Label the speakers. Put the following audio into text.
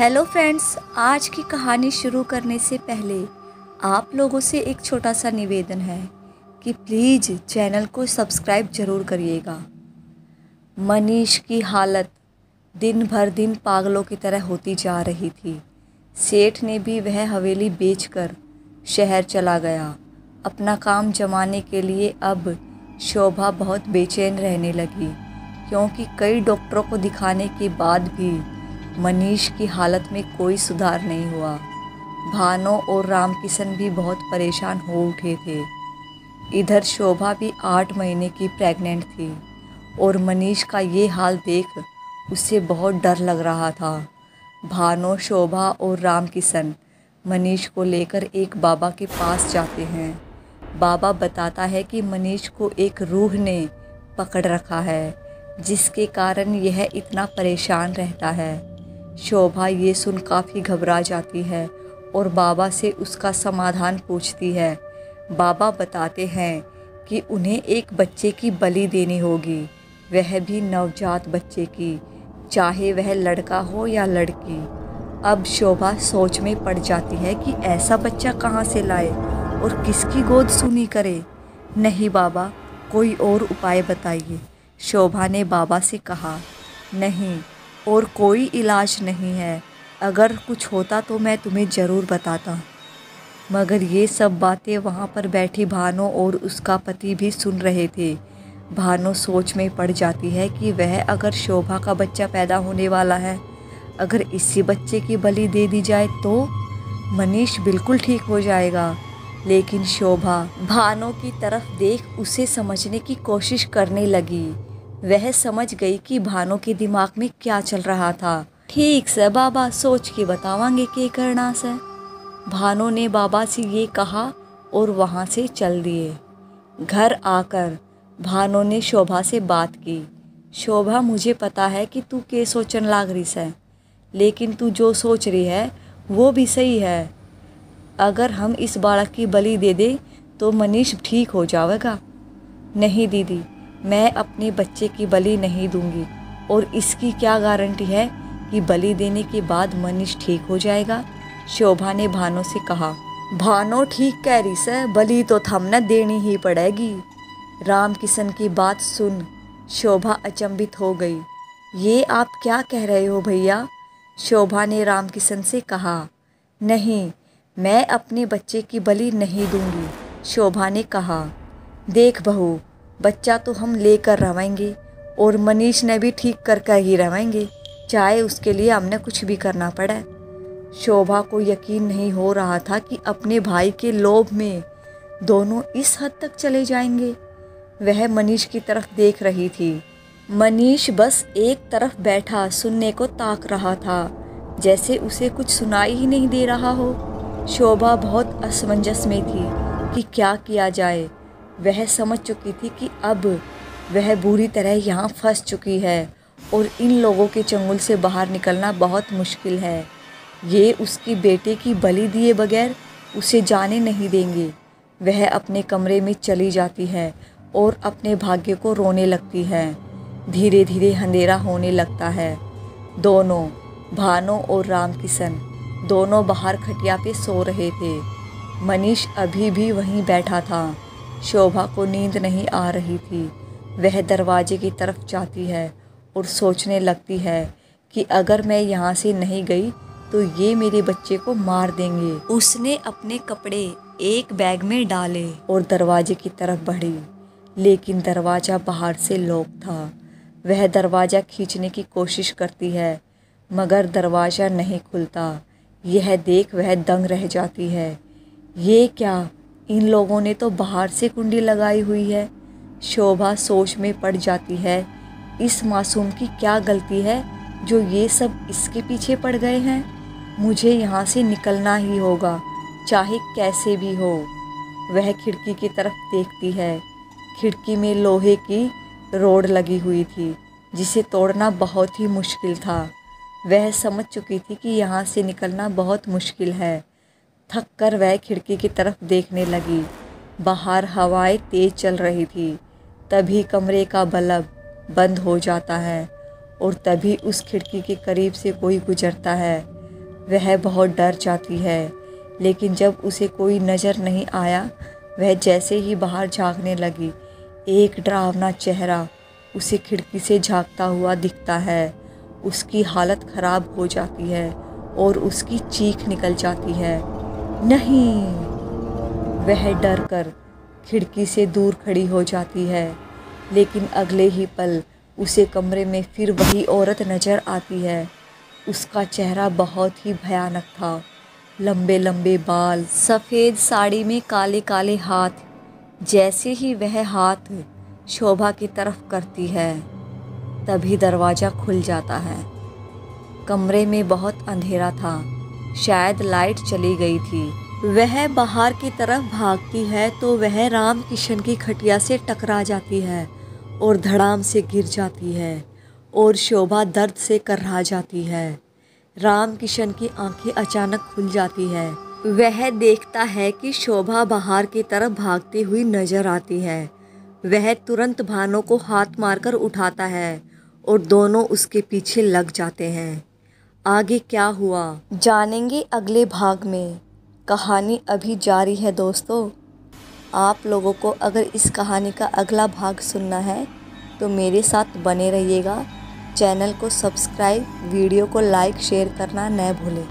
Speaker 1: Hello friends, आज की कहानी शुरू करने से पहले आप लोगों से एक छोटा सा निवेदन है कि प्लीज़ चैनल को सब्सक्राइब ज़रूर करिएगा। मनीष की हालत दिन भर दिन पागलों की तरह होती जा रही थी। सेठ ने भी वह हवेली बेचकर शहर चला गया। अपना काम जमाने के लिए अब शोभा बहुत बेचैन रहने लगी, क्योंकि कई डॉक्टरों को दिखाने के बाद भी मनीष की हालत में कोई सुधार नहीं हुआ। भानो और रामकिशन भी बहुत परेशान हो उठे थे। इधर शोभा भी 8 महीने की प्रेग्नेंट थी और मनीष का ये हाल देख उसे बहुत डर लग रहा था। भानो, शोभा और रामकिशन मनीष को लेकर एक बाबा के पास जाते हैं। बाबा बताता है कि मनीष को एक रूह ने पकड़ रखा है, जिसके कारण यह इतना परेशान रहता है। शोभा ये सुन काफ़ी घबरा जाती है और बाबा से उसका समाधान पूछती है। बाबा बताते हैं कि उन्हें एक बच्चे की बलि देनी होगी, वह भी नवजात बच्चे की, चाहे वह लड़का हो या लड़की। अब शोभा सोच में पड़ जाती है कि ऐसा बच्चा कहाँ से लाए और किसकी गोद सुनी करे। नहीं बाबा, कोई और उपाय बताइए। शोभा ने बाबा से कहा। नहीं, और कोई इलाज नहीं है। अगर कुछ होता तो मैं तुम्हें ज़रूर बताता। मगर ये सब बातें वहाँ पर बैठी भानो और उसका पति भी सुन रहे थे। भानो सोच में पड़ जाती है कि वह अगर शोभा का बच्चा पैदा होने वाला है, अगर इसी बच्चे की बलि दे दी जाए तो मनीष बिल्कुल ठीक हो जाएगा। लेकिन शोभा भानो की तरफ देख उसे समझने की कोशिश करने लगी। वह समझ गई कि भानो के दिमाग में क्या चल रहा था। ठीक से बाबा, सोच के बतावांगे के करना से। भानो ने बाबा से ये कहा और वहाँ से चल दिए। घर आकर भानो ने शोभा से बात की। शोभा, मुझे पता है कि तू के सोचन लाग रही है, लेकिन तू जो सोच रही है वो भी सही है। अगर हम इस बालक की बलि दे दे तो मनीष ठीक हो जाएगा। नहीं दीदी, मैं अपने बच्चे की बलि नहीं दूंगी, और इसकी क्या गारंटी है कि बलि देने के बाद मनीष ठीक हो जाएगा। शोभा ने भानो से कहा। भानो ठीक कह रही से, बलि तो हमने देनी ही पड़ेगी। रामकिशन की बात सुन शोभा अचंभित हो गई। ये आप क्या कह रहे हो भैया? शोभा ने रामकिशन से कहा। नहीं, मैं अपने बच्चे की बलि नहीं दूंगी। शोभा ने कहा। देख बहू, बच्चा तो हम लेकर रहेंगे और मनीष ने भी ठीक कर ही रहेंगे, चाहे उसके लिए हमने कुछ भी करना पड़े। शोभा को यकीन नहीं हो रहा था कि अपने भाई के लोभ में दोनों इस हद तक चले जाएंगे। वह मनीष की तरफ देख रही थी। मनीष बस एक तरफ बैठा सुनने को ताक रहा था, जैसे उसे कुछ सुनाई ही नहीं दे रहा हो। शोभा बहुत असमंजस में थी कि क्या किया जाए। वह समझ चुकी थी कि अब वह बुरी तरह यहाँ फंस चुकी है और इन लोगों के चंगुल से बाहर निकलना बहुत मुश्किल है। ये उसकी बेटे की बलि दिए बगैर उसे जाने नहीं देंगे। वह अपने कमरे में चली जाती है और अपने भाग्य को रोने लगती है। धीरे धीरे अंधेरा होने लगता है। दोनों, भानो और रामकिशन, दोनों बाहर खटिया पे सो रहे थे। मनीष अभी भी वहीं बैठा था। शोभा को नींद नहीं आ रही थी। वह दरवाजे की तरफ जाती है और सोचने लगती है कि अगर मैं यहाँ से नहीं गई तो ये मेरे बच्चे को मार देंगे। उसने अपने कपड़े एक बैग में डाले और दरवाजे की तरफ बढ़ी, लेकिन दरवाज़ा बाहर से लॉक था। वह दरवाज़ा खींचने की कोशिश करती है, मगर दरवाज़ा नहीं खुलता। यह देख वह दंग रह जाती है। ये क्या, इन लोगों ने तो बाहर से कुंडी लगाई हुई है। शोभा सोच में पड़ जाती है, इस मासूम की क्या गलती है जो ये सब इसके पीछे पड़ गए हैं। मुझे यहाँ से निकलना ही होगा, चाहे कैसे भी हो। वह खिड़की की तरफ देखती है। खिड़की में लोहे की रोड लगी हुई थी, जिसे तोड़ना बहुत ही मुश्किल था। वह समझ चुकी थी कि यहाँ से निकलना बहुत मुश्किल है। थक कर वह खिड़की की तरफ देखने लगी। बाहर हवाएं तेज चल रही थी। तभी कमरे का बल्ब बंद हो जाता है और तभी उस खिड़की के करीब से कोई गुजरता है। वह बहुत डर जाती है, लेकिन जब उसे कोई नज़र नहीं आया, वह जैसे ही बाहर झांकने लगी, एक डरावना चेहरा उसे खिड़की से झांकता हुआ दिखता है। उसकी हालत ख़राब हो जाती है और उसकी चीख निकल जाती है। नहीं! वह डर कर खिड़की से दूर खड़ी हो जाती है, लेकिन अगले ही पल उसे कमरे में फिर वही औरत नज़र आती है। उसका चेहरा बहुत ही भयानक था। लंबे लंबे बाल, सफ़ेद साड़ी में काले काले हाथ। जैसे ही वह हाथ शोभा की तरफ करती है, तभी दरवाज़ा खुल जाता है। कमरे में बहुत अंधेरा था, शायद लाइट चली गई थी। वह बाहर की तरफ भागती है तो वह राम किशन की खटिया से टकरा जाती है और धड़ाम से गिर जाती है और शोभा दर्द से कर्रा जाती है। राम किशन की आंखें अचानक खुल जाती है। वह देखता है कि शोभा बाहर की तरफ भागती हुई नजर आती है। वह तुरंत भानु को हाथ मारकर उठाता है और दोनों उसके पीछे लग जाते हैं। आगे क्या हुआ जानेंगे अगले भाग में। कहानी अभी जारी है दोस्तों। आप लोगों को अगर इस कहानी का अगला भाग सुनना है तो मेरे साथ बने रहिएगा। चैनल को सब्सक्राइब, वीडियो को लाइक शेयर करना न भूलें।